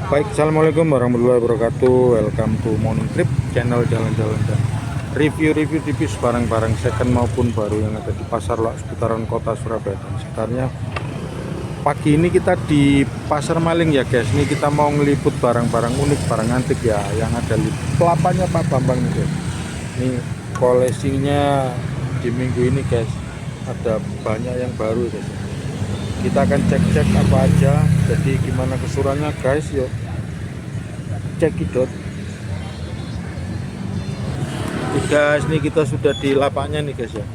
Baik, assalamualaikum warahmatullahi wabarakatuh. Welcome to Morning Trip, channel jalan-jalan dan review-review tipis barang-barang second maupun baru yang ada di pasar loak seputaran kota Surabaya dan sekitarnya. Pagi ini kita di Pasar Maling ya guys. Ini kita mau ngeliput barang-barang unik, barang antik ya, yang ada di pelapanya Pak Bambang nih guys. Ini koleksinya di minggu ini guys, ada banyak yang baru guys. Kita akan cek-cek apa aja, jadi gimana keseruannya guys, yuk cekidot. Guys, nih kita sudah di lapaknya nih guys ya.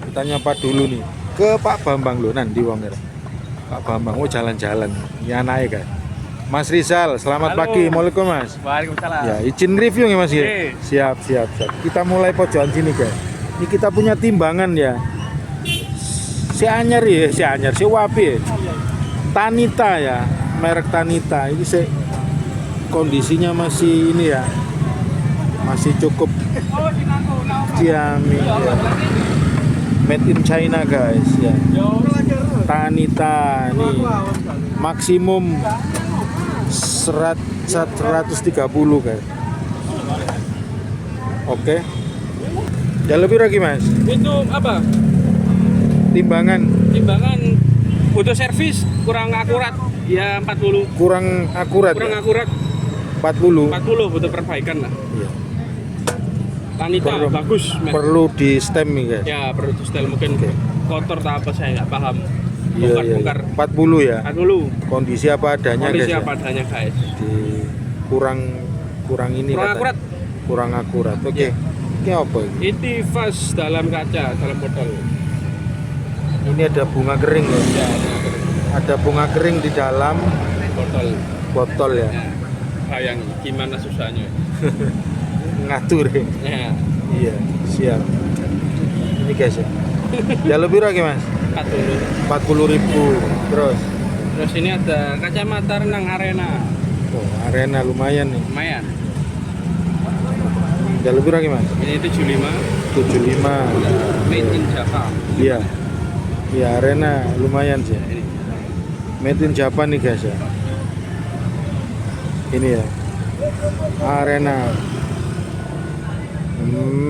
Kita nyapa dulu nih ke Pak Bambang loh, nanti wong Pak Bambang, oh jalan-jalan, ya naik guys. Mas Rizal, selamat Halo. pagi. Waalaikumsalam Mas. Waalaikumsalam. Ya, izin review ya Mas ya. Oke. Siap. Kita mulai pojokan sini guys. Ini kita punya timbangan ya. Si anyar ya, si wapi ya. Tanita ya, merek Tanita. Ini kondisinya masih ini ya, masih cukup ciamik ya. Made in China guys ya. Tanita nih maksimum 130 guys. Oke. Ya lebih lagi Mas. Itu apa? Timbangan Butuh servis kurang akurat. Ya 40. kurang akurat. Kurang Ya? akurat 40. 40 butuh perbaikan lah. Iya. Tanita bagus. Perlu di stem nih guys. Ya perlu di setel mungkin Oke. kotor tak apa saya nggak paham. Iya. Bongkar. 40 ya. 40. Kondisi apa adanya Kondisi guys. apa adanya guys. Di kurang ini Kurang katanya. akurat. Kurang akurat. Oke. Iya. Ini apa ini? Ini vas dalam kaca, dalam botol. Ini ada bunga kering ya. Ya, Ada bunga kering di dalam botol. botol ya. Ya. Bayang gimana susahnya. Ngatur ya. Ya. Iya, siap. Ini guys ya. Ya lebih lagi Mas. 40.000. Terus ini ada kacamata renang Arena. Oh, Arena lumayan nih. Lumayan. Ya lebih lagi Mas. Ini 75. 75. Made in Java. Iya. Iya, Arena lumayan sih. Ini. Made in Japan nih guys ya. Ini ya. Arena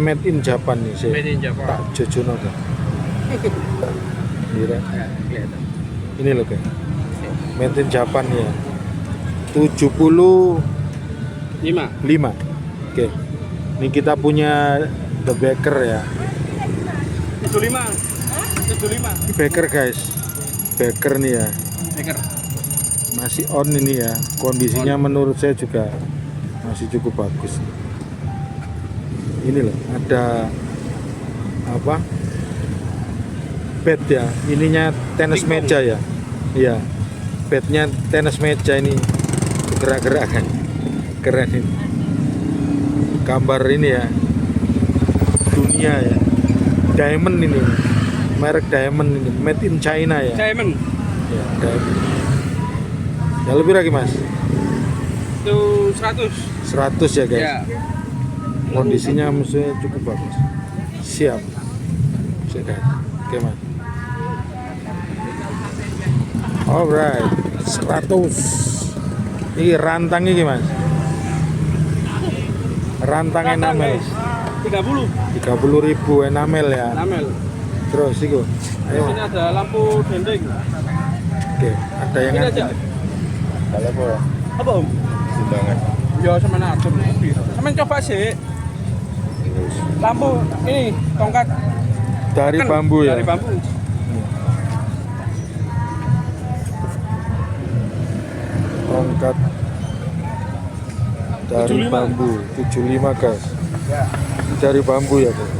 Made in Japan nih sih. Made in Java. Tak jojono kan. Iya. Ya, kelihatan. Ini loh guys. Made in Japan ya. 75. 5. Oke. Ini kita punya The Baker ya. 75. 75. Baker guys. Baker nih ya. Beker. Masih on ini ya. Kondisinya menurut saya juga masih cukup bagus. Ini loh, ada apa? Bed ya. Ininya tenis Pingpong. meja ya. Iya. Bednya tenis meja ini gerak-gerak kan. Keren ini. Gambar ini ya. Dunia ya. Diamond ini. Merek Diamond ini, made in China ya. Diamond. Ya, Diamond. Ya lebih lagi Mas. Itu 100. 100 ya guys. Ya. Kondisinya musuhnya cukup bagus. Siap. Sudah. Oke Mas. Alright. 100. Ini rantangnya gimana? Rantang enamel. 30. 30.000 enamel ya. Enamel. Terus itu. Di Ayo. sini ada lampu dendeng. Oke, ada yang Ini antik. aja. Kalau apa? Apa Om? Timbangan. Ya sama atur. Sama coba sih. Lampu ini tongkat Dari Kan, bambu ya. Dari bambu. Tongkat dari 75. bambu 75 guys. Ya. Dari bambu ya guys.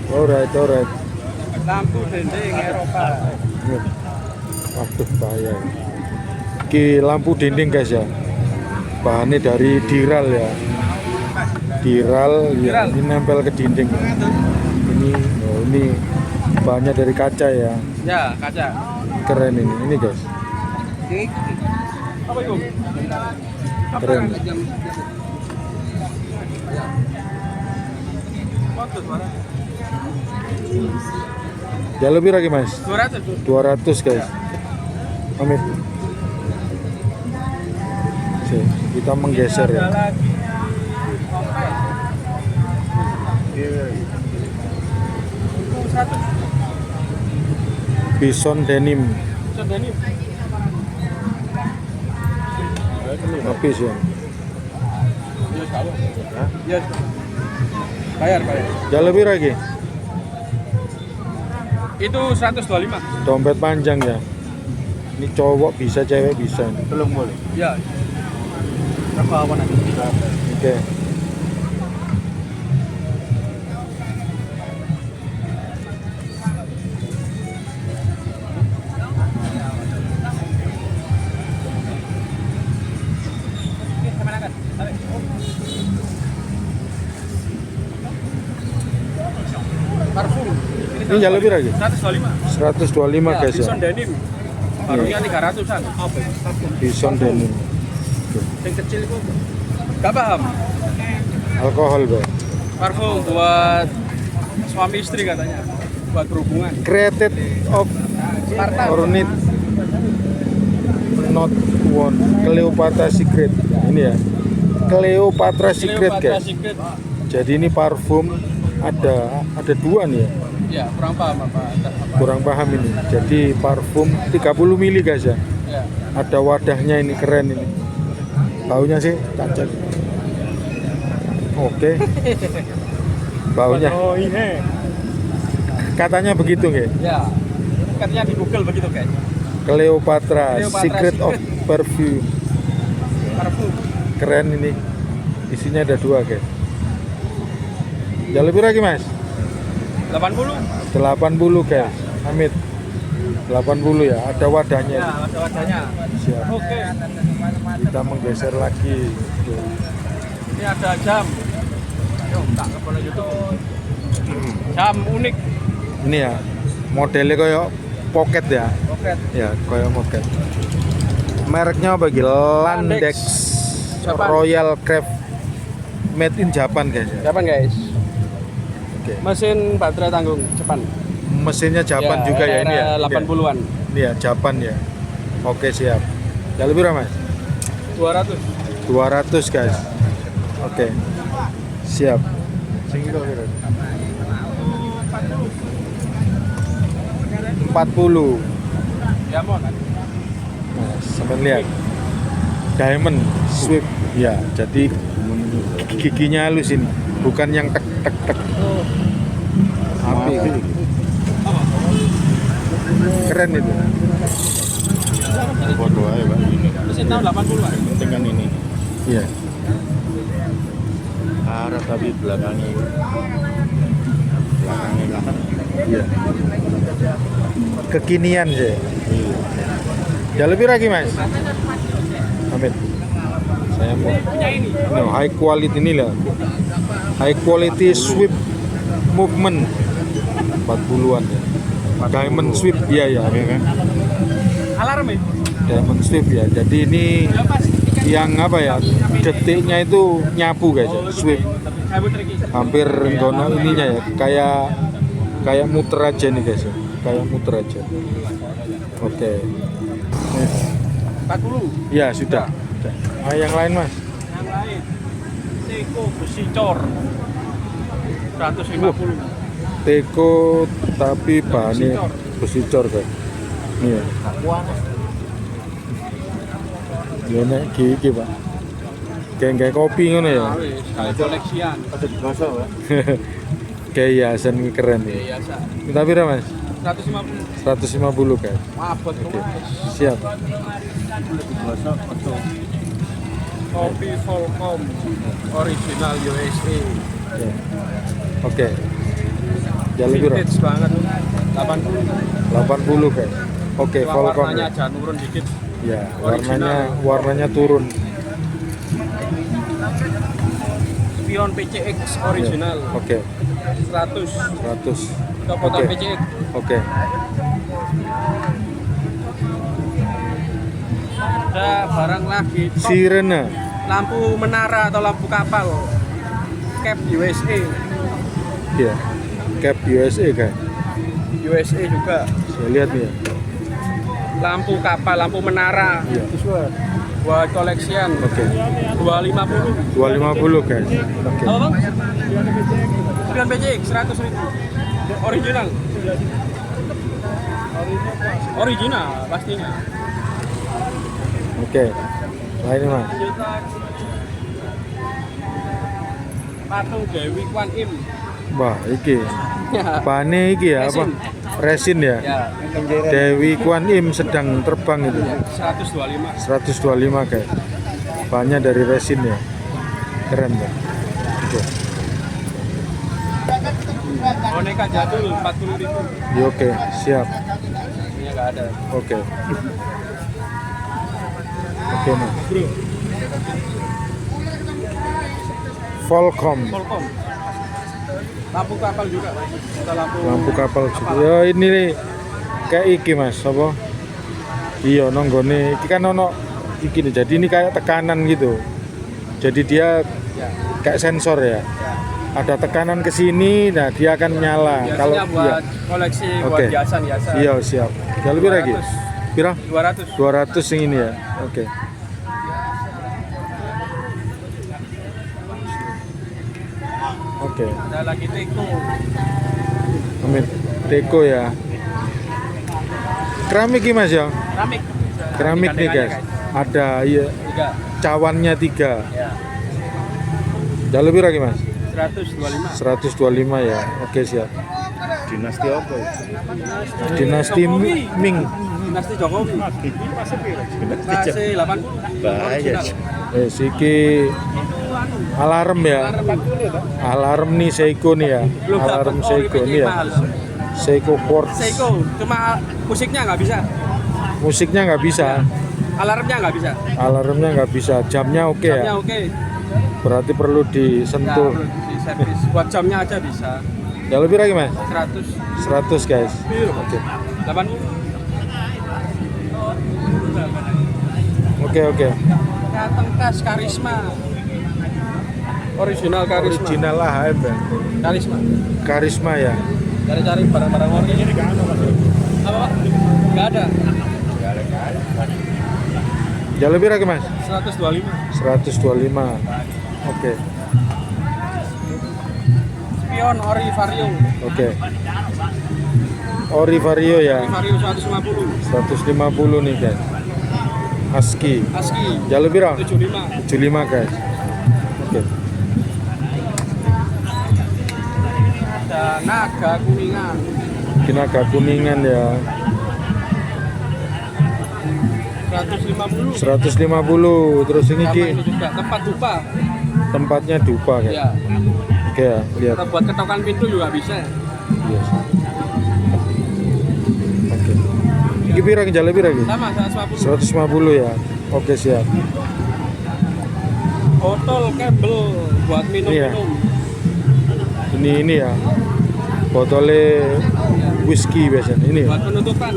Alright. Lampu dendeng Eropa. Waduh bahaya. Ki lampu dinding guys ya. Bahannya dari diral ya. Diral ya. Diral. Ini nempel ke dinding. Ini bahannya dari kaca ya. Ya, kaca. Keren ini guys. Apa itu? Keren. Ya lebih lagi mas. 200 tuh. 200 guys. Amit. Sih, kita menggeser ya. Ada lagi. Itu 100. Bison denim. Sudah ini. Habis ya. Iya, tahu. Iya. Bayar. Ya lebih lagi. Itu 125. Dompet panjang ya. Ini cowok bisa, cewek bisa. Belum boleh. Iya. Berapa awan nanti? Oke. Parfum. Ini ya lebih lagi. 125. 125 guys ya. Bison denim. Barunya 300-an. Apa? Bison denim. Yang kecil itu. Gak paham. Alkohol, Bro. Parfum buat suami istri katanya. Buat berhubungan. Created of Spartan. or need not one. Cleopatra Secret. Ini ya. Cleopatra Secret Cleopatra guys. Secret. Jadi ini parfum ada dua nih ya. Ya, kurang paham apa. Kurang paham ini. Jadi parfum 30 mili guys ya. Ya. Ada wadahnya, ini keren ini. Baunya sih cacat. Oke. Baunya Oh, ini. katanya begitu nggih. Ya. Katanya di Google begitu, guys. Cleopatra Cleopatra Secret of Secret. Perfume. Parfum. Keren ini. Isinya ada dua guys. Ya lebih lagi mas. 80. 80 guys. Amit. 80 ya. Ada wadahnya. Ya, ada wadahnya. Siap. Oke. Kita menggeser lagi. Tuh. Ini ada jam. Yo, tak boleh YouTube. Jam unik. Ini ya. Modelnya kayak pocket ya. Oke. Ya, kayak pocket. Mereknya apa lagi? Landex Japan. Royal Craft. Made in Japan guys ya. Japan, guys. Oke. Mesin baterai tanggung Japan. Mesinnya Japan juga ya ini ya. era 80-an. Ini ya Japan ya. Oke siap. Ya lebih berapa mas? 200. 200 guys. Oke. Siap. 40. Diamond. Nah, sampai lihat. Diamond Swift. Ya, jadi giginya halus ini, bukan yang tek tek tek. Api. Keren itu. Foto aja Pak. Mesin tahun 80-an. Penting kan ini. Iya. Arah tapi belakangnya kan. Iya. Kekinian sih. Iya. Ya lebih lagi mas. Amin. Saya mau. No, high quality ini lah. High quality sweep movement 40-an ya. Diamond sweep ya ya. Oke kan? Alarm ya? Diamond sweep ya. Jadi ini Ya, Mas. yang apa ya? Detiknya itu nyapu guys ya. Sweep. Cabut lagi. Hampir gono ininya ya. Kayak muter aja nih guys ya. Kayak muter aja. Oke. 40. Ya sudah. Ah, yang lain mas. Yang lain. Teko besi cor. 150. Teko tapi bahannya besi cor kan. Iya. Ya nek iki Pak. Kayak kopi ngono ya. Wis, koleksian. Ada di gosok Pak. Kayak hiasan keren ya. Biasa. Tapi berapa Mas? 150. 150 kan. Mabot tuh, Mas. Siap. Gosok betul. Kopi Volcom original USA. Ya. Oke. Ya lebih berapa? Vintage banget. 80. 80 kan. Oke, Cuma Volcom. warnanya Ya. aja turun dikit. Ya, warnanya turun. Spion PCX original. Ya. Oke. 100. 100. Copotan Oke. PCX. Oke. Ada barang lagi. Top. Sirena. Lampu menara atau lampu kapal. Cap USA. Ya. Cap USA kan. USA juga. Saya lihat nih ya. Lampu kapal, lampu menara. Iya. buat koleksian. Oke. 250. 250 guys. Oke. Apa bang? Spion PCX 100.000. Original. Original pastinya. Oke. Nah ini mas. Patung Dewi Kwan Im. Wah, iki. Ya. Bahannya iki ya apa? Resin ya. Ya. Dewi Kwan Im sedang terbang itu. 125. 125 guys. Bahannya dari resin ya. Keren ya. Oke. Boneka jadul 40.000. Ya, oke, siap. Ini nggak ada. Oke. Oke mas. Bro. Volcom. Volcom. Lampu kapal juga. Ada Lampu kapal juga. Ya ini nih kayak iki mas, apa? Iya nonggone. Iki kan ono iki nih. Jadi ini kayak tekanan gitu. Jadi dia Ya. kayak sensor ya. Ada tekanan ke sini, nah dia akan nyala. Biasanya buat koleksi, Oke. buat hiasan-hiasan. Iya siap. Ya lebih lagi. 200. Pira? 200. 200 yang ini ya. Oke. Oke. Ada lagi Teko. Amin. Teko ya. Keramik ini mas ya. Keramik. Keramik nih guys. Ada iya 3. cawannya 3. Ya. Ya lebih lagi mas. 125. 125 ya. Oke siap. Dinasti apa? Dinasti Ming. Dinasti Jokowi. Masih 80. Bahaya. Siki alarm ya. Alarm nih Seiko nih ya. Belum Alarm dapat Seiko nih ya. mahal. Seiko Quartz. Seiko, cuma musiknya nggak bisa. Musiknya nggak bisa. Alarmnya nggak bisa. Alarmnya nggak bisa. Jamnya oke Jamnya ya. oke. Berarti perlu Ya, disentuh. perlu di servis. Buat jamnya aja bisa. Ya lebih lagi mas. 100. 100 guys. Oke. 80. Oke. Datang tas Karisma. Original Karisma. Original AHM ya. Karisma. Karisma ya. Cari-cari barang-barang ori. Ini nggak ada mas. Apa pak? Nggak ada. Ya lebih lagi mas. 125. 125. Oke. Spion ori vario. Oke. Ori Vario ya. Ori vario 150. 150 nih guys. ASCII. ASCII Ya lebih lah. 75. 75 guys. Oke. Ada naga kuningan. Kinaga kuningan ya. 150. 150. Terus ini Sama ki ini juga tempat dupa. tempatnya dupa guys. Ya. Oke ya, lihat. Atau buat ketokan pintu juga bisa. Yes. Oke. Iki pira ki jale pira ki? Sama 150. 150 ya. Oke siap. Botol kabel buat Iya. minum-minum. Ini ya. Botolnya whisky biasanya. Ini ya. Buat penutupan.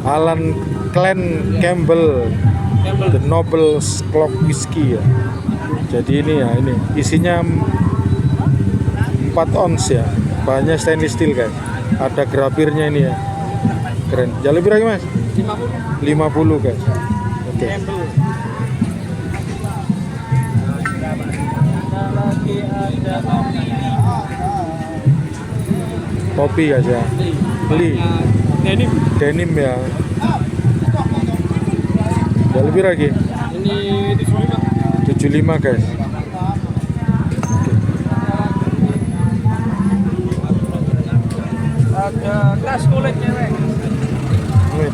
Alan Clan Campbell Kabel. The Noble's Clock Whiskey ya. Jadi ini ya, ini isinya 4 ons ya. Bahannya stainless steel guys. Ada grabirnya ini ya. Keren. Jale pira ki mas? 50. 50 guys. Oke. Kabel. Ada lagi ada Topi guys ya. Beli. Denim. Denim ya. Jale pira ki? Ini 75. 75 guys. Ada tas kulit cewek. Ini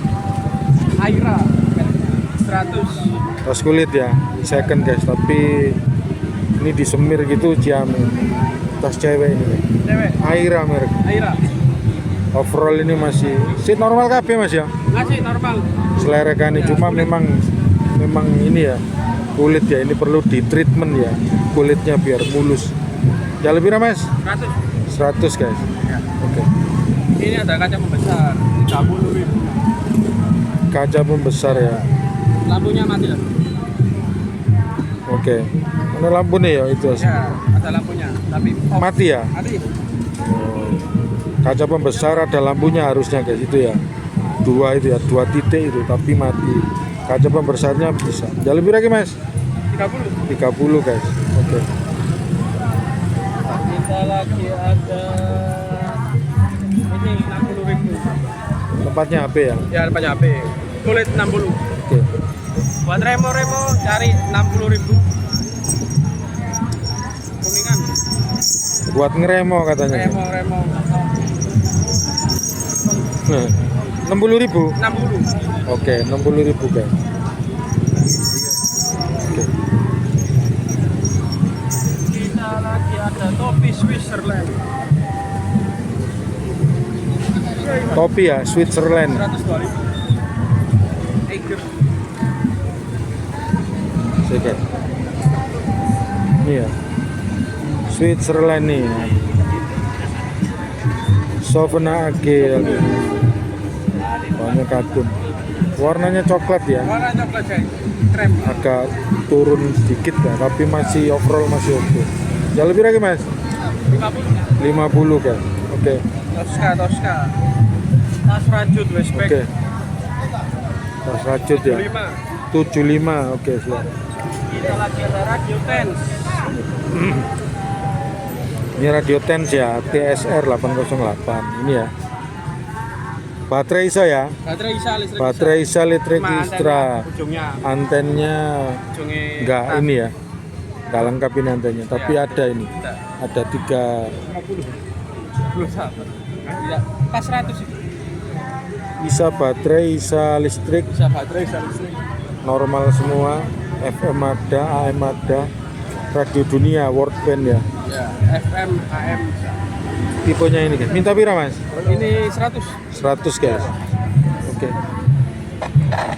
Aira 100. tas kulit ya. Second guys, tapi ini disemir gitu Ciami. Tas cewek ini. Cewek. Aira merek. Aira. Overall ini masih normal kabeh mas ya. Ngasih normal. Selerekan ini cuma memang ini ya kulit ya, ini perlu di treatment ya kulitnya biar mulus. Ya lebih mas 100. 100 guys. Oke. Ini ada kaca pembesar 30.000. Kaca pembesar ya. Lampunya mati lah. Oke. Mana lampu nih ya itu? Ya, ada lampunya, tapi off. Mati ya. Mati. Kaca pembesar ada lampunya harusnya guys itu ya. 2 itu ya, 2 titik itu tapi mati. Kaca pembesarnya bisa. Jalan berapa mas? 30. 30 guys. Oke. Kita lagi ada ini 60.000. Tempatnya HP ya? Ya depannya HP. Kulit 60. Oke. Buat remo cari 60.000. Kuningan. Buat ngeremo katanya. Remo. Nah, 60.000. 60. Oke, 60.000 guys. Oke. Kita lagi ada topi Switzerland. Topi ya, Switzerland. 125. Eiger. Oke. Ini ya. Switzerland nih. Sofna Agil. Banyak kartun. Warnanya coklat ya. Warna coklat guys. Krem. Agak turun sedikit ya, tapi masih overall masih oke. Jalan berapa mas? 50. 50 kan. Oke. Tosca. Tas rajut Westpac. Oke. Tas rajut ya. 75. 75. Oke, siap. Kita lagi ada radio Tense. Ini radio Tense ya, TSR 808. Ini ya. Baterai ISO ya. Baterai isa listrik. Baterai ISO listrik Cuma Istra. ujungnya. Antennya Ujungnya. enggak ini ya. Enggak lengkap ini antennya, tapi Ya. ada ini. Tidak. Ada 3. 50. Belum sabar. Tidak. Pas 100 itu. Bisa baterai, bisa listrik, Bisa baterai isa listrik. normal semua. FM ada, AM ada. Radio dunia, world band ya. Ya, FM, AM. Tipenya ini guys. Minta pira mas? Ini 100. 100 guys. Oke.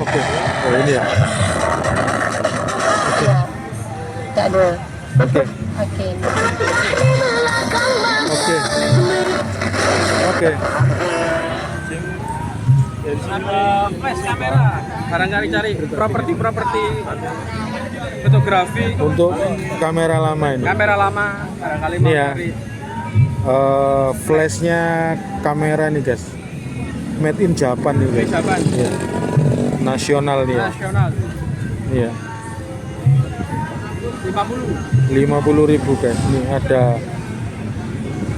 Oke. Oh ini ya. Tak ada. Oke. Okey. Oke. Oke. Ada flash kamera. Barangkali cari properti fotografi. Untuk kamera lama ini. Kamera lama. Barangkali Ini mau ya. cari. Flashnya kamera nih guys. Made in Japan nih guys. Japan. Iya. Nasional nih ya. Nasional. Iya. 50. 50.000 guys. Nih ada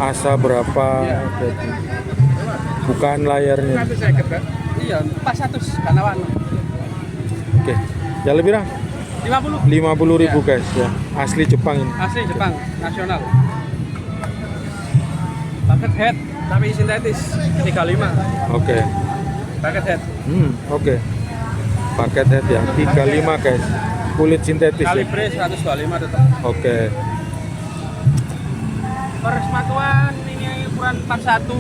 asa berapa? Iya. Jadi bukaan layarnya. Iya, pas 100 karena warna. Oke. Ya lebih lah. 50. 50.000 guys ya. Asli Jepang ini. Asli Jepang, nasional. Paket head tapi sintetis 35. Oke. Paket head. Oke. Paket head ya. 35 guys. Kulit sintetis ya. Kalibre 125 tetap. Oke. Per sepatuan ini ukuran 41.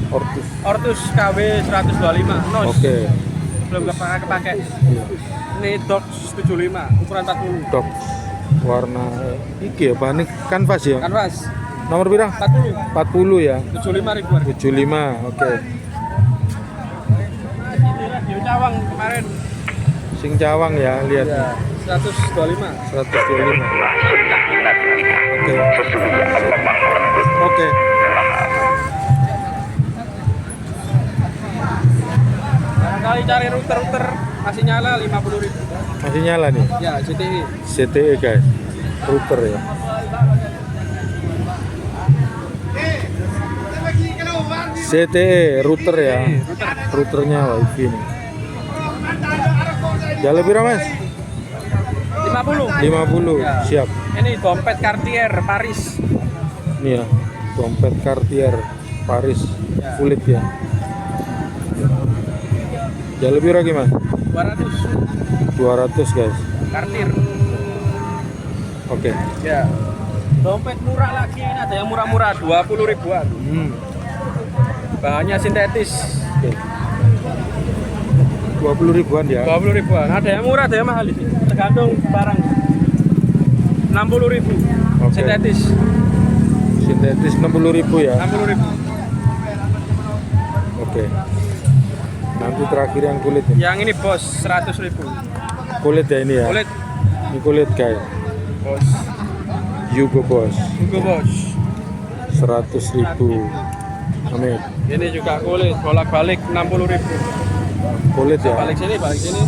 Ortus. Ortus KW 125. Nos. Oke. Belum kepake. Iya. Ini Dox 75 ukuran 40. Dok. Warna iki ya bahan kanvas ya. Kanvas Nomor berapa? 40. 40 ya. 75 ribuan. 75. Oke. Ini radio Cawang kemarin. Sing Cawang ya, lihat. Ya, 125. 125. Oke. Oke. Barangkali cari router masih nyala 50.000. Masih nyala nih. Ya, CTI. CTE guys. Router ya. CTE router ya. Routernya wifi nih. Ya lebih mas? 50. 50. Ya. Siap. Ini dompet Cartier Paris. Nih ya. Dompet Cartier Paris kulit ya. Ya lebih lagi mas? 200. 200 guys. Cartier. Oke. Ya. Dompet murah lagi, ini ada yang murah-murah 20 ribuan. Bahannya sintetis. Oke. 20 ribuan ya. 20 ribuan. Ada yang murah, ada yang mahal ini. Tergantung barang. 60 ribu. Oke. Sintetis. Sintetis 60.000 ya. 60 ribu. Oke. Nanti terakhir yang kulit ini. Yang ini bos 100 ribu. Kulit ya ini ya. Kulit Ini kulit guys. bos. Yugo bos. Hugo bos. 100.000. Amin. Ini juga kulit bolak-balik 60 ribu. Kulit ya. Balik sini, balik sini.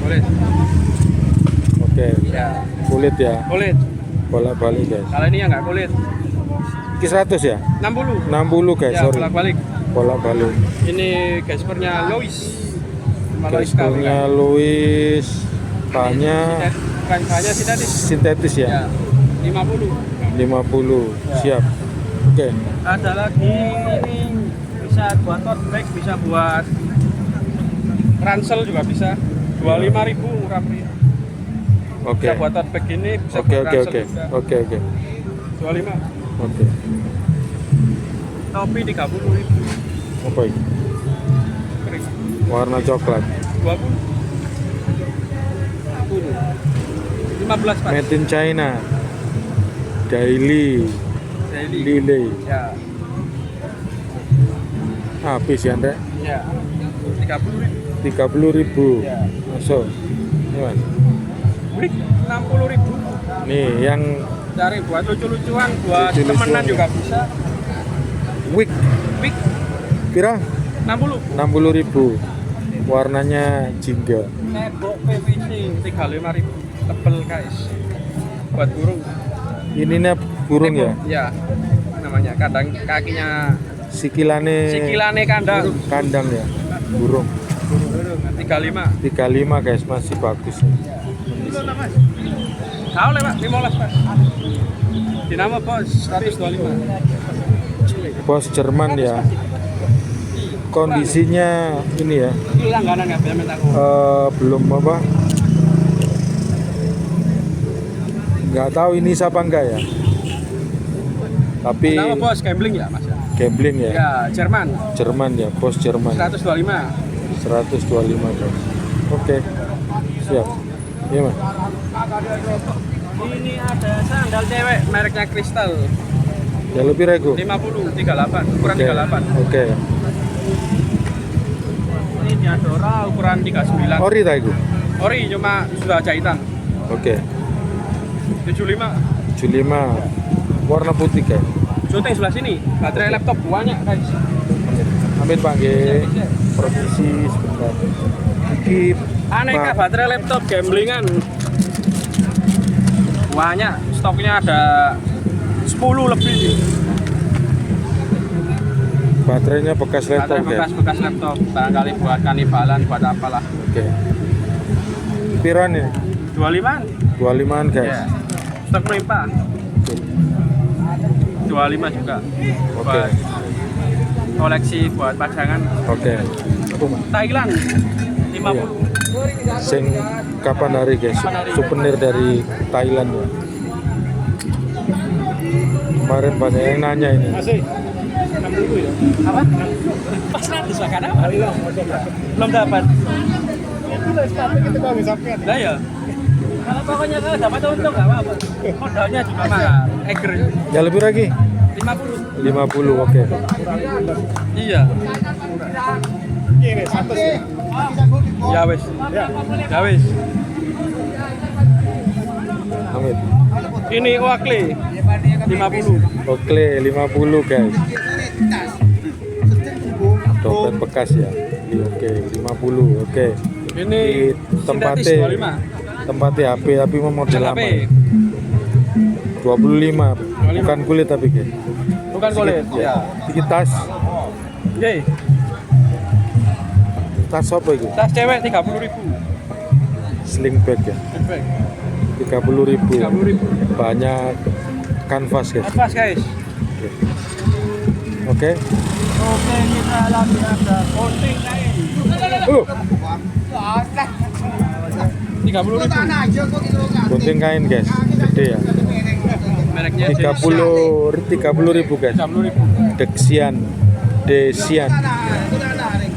Kulit. Oke. Ya. Kulit ya. Kulit. Bolak-balik guys. Kalau ini yang nggak kulit. Ini 100 ya? 60. 60 guys, Ya, sorry. bolak-balik. Bolak-balik. Ini gaspernya Lois. Gaspernya Louis. Bahannya Bahannya sintetis. sintetis ya? Ya. 50. 50. Ya. Siap. Oke. Ada lagi ini bisa buat tote bag, bisa buat ransel juga bisa. 25.000 murah meriah. Oke. Bisa buat tote bag ini, bisa Oke, buat oke, ransel oke. juga. Oke, oke. 25. Oke. Topi 30.000. Apa ini? Kering. Warna coklat. 20. 15 Pak. Made in China. Daily. Daily. Lily. Ya. Habis ya, Ndek? Ya. 30.000. 30.000. Ya. Masuk. Ini Mas. Wih, 60.000. Nih yang Cari buat lucu-lucuan, buat Lucu-lucuan. temenan juga bisa. wig Wih, pira? 60. 60.000. Warnanya jingga. Tembok PVC 35.000. Tebel guys. Buat burung. Ininya burung ya? Ya. Namanya kandang kakinya Sikilane sikilane kandang. kandang ya. Burung. 35. 35 guys, masih bagus. Kau lewat 15 Pak. Dinamo Bos 125. Bos Jerman ya. Kondisinya ini ya, Ini langganan nggak bisa minta aku. belum apa? Nggak tahu ini siapa enggak ya. Tapi Dinamo Bos gambling ya Mas. gambling ya. Ya, Jerman. Jerman ya, bos Jerman. 125. 125 guys. Oke. Siap. Iya Mas. Ini ada sandal cewek mereknya Kristal. Ya lebih rego. 50, 38, ukuran Oke. 38. Oke. Ini Diadora ukuran 39. Ori ta iku? Ori cuma sudah jahitan. Oke. 75. 75. Warna putih guys. Syuting sebelah sini. Baterai laptop banyak guys. Amin Pak nggih. Provisi sebentar. Iki Aneka Pak, baterai laptop gamblingan. Banyak, stoknya ada 10 lebih sih. baterainya bekas laptop Baterai guys. bekas laptop, barangkali buat kanibalan, buat apalah. Oke. Piran ya? 25. 25an guys. Ya. Stok melimpah. 25 juga. Oke. Buat koleksi, buat pajangan. Oke. Apa, Mas? Thailand 50. Sing kapan hari guys? Souvenir dari Thailand ya. Kemarin banyak yang nanya ini. Masih 60 ya? Apa? Pas 100 lah kan apa? Belum dapat. Lah ya. Kalau pokoknya kalau dapat untung nggak apa-apa. Modalnya juga mahal. Eger Ya lebih lagi. 50. 50 oke. Iya. Ya wes. Ya wes. Amin. Ini Oakley 50. Oke 50 guys. Dompet bekas ya. Oke 50 oke. Ini Di sintetis tempatnya 25. tempatnya HP memang model HP. lama. 25 bukan kulit tapi guys. Bukan kulit. Ya. Iki tas Oke. tas apa itu? Tas cewek 30.000. Sling bag ya. 30.000. 30.000. Banyak kanvas guys. Pas guys. Oke. Oke, kita lagi ada coating kain. 30.000. Gunting kain guys. Gede ya. Mereknya 30.000 guys. 30.000. Desian.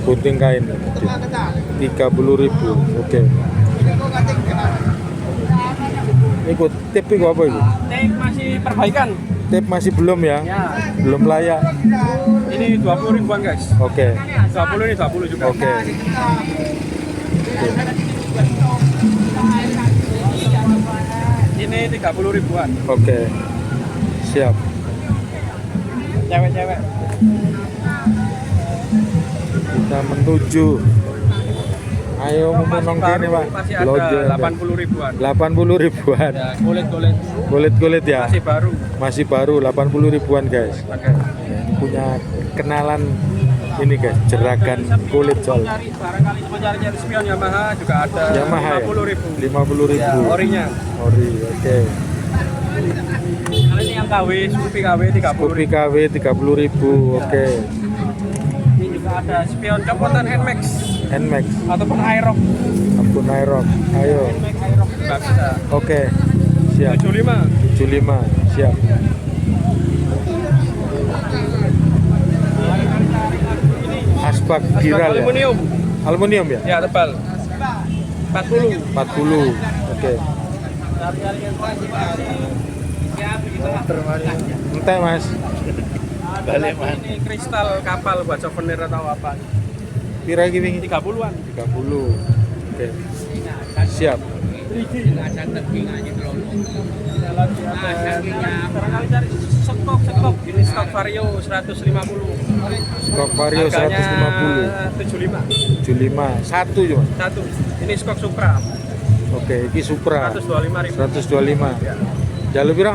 Gunting kain. 30.000. Oke. Ikut tip itu apa itu? Tape masih perbaikan. Tip masih belum ya? Ya. Belum layak. Ini 20.000-an guys. Oke. 20 ini 20 juga. Oke. Ini 30.000-an. Oke. Siap. Cewek-cewek. Kita menuju Ayo mumpung nong kene Pak. Masih Blonjol. ada 80 ribuan. 80 ribuan. Ya, kulit-kulit Kulit-kulit ya. masih baru. Masih baru 80 ribuan guys. Pakai. Ini punya kenalan ini guys, jeragan kulit sol. Barangkali mencari spion Yamaha juga ada. Yamaha ya? 50.000. 50 Ya, ribu. orinya. Ori, oke. Kalau ini yang KW, Scoopy KW 30.000. Kopi KW 30 ribu, oke. Ini juga ada spion copotan Nmax Nmax, ataupun Aerox. akun Aerox. Ayo, Nmax Aerox juga bisa. oke. Siap. 75. 75, siap. Asbak giral ya. Aluminium. Aluminium ya? Ya, tebal. 40. 40. Oke. Entah Mas. Balik ini kristal kapal buat souvenir atau apa? Pira iki wingi? 30-an. 30. Oke. Siap. Barangkali cari stok ini stok Vario 150. Skok Vario Harganya 150. 75. 75. Satu cuma. Satu. Ini skok Supra. Oke, iki Supra 125.000. 125. Ya. Jalur pira?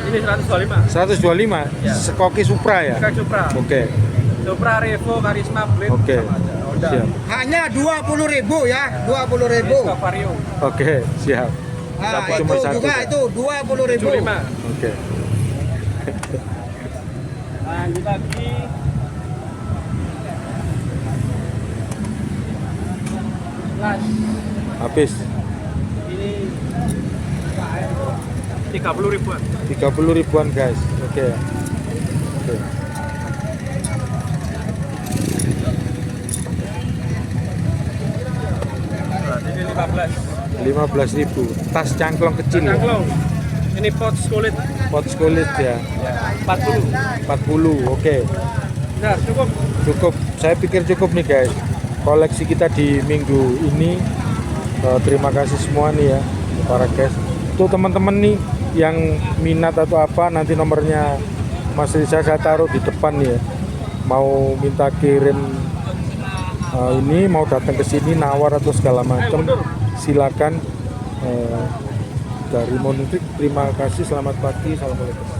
Ini 125. 125. Ya. Skoki Supra ya? Skok Supra. Oke. Supra Revo Karisma Blade Oke. sama aja. Honda. Siap. Hanya 20.000 ya, 20.000. Ini skok Vario Oke, siap. Nah, Dapat itu cuma satu. juga itu 20.000. 75. Oke. Lanjut lagi. Las. Habis Ini 30 ribuan. 30 ribuan guys. Oke. Oke. Ini 15. 15.000. Tas cangklong kecil ya. Cangklong. Ini pot kulit Pot kulit ya. 40. 40. Oke. Nah, cukup. Cukup. Saya pikir cukup nih guys. Koleksi kita di minggu ini. Terima kasih semua nih ya para guys. Tuh teman-teman nih yang minat atau apa, nanti nomornya Mas Riza saya taruh di depan nih ya. Mau minta kirim ini, mau datang ke sini nawar atau segala macam, silakan. Dari Morning Trip, terima kasih, selamat pagi, assalamualaikum.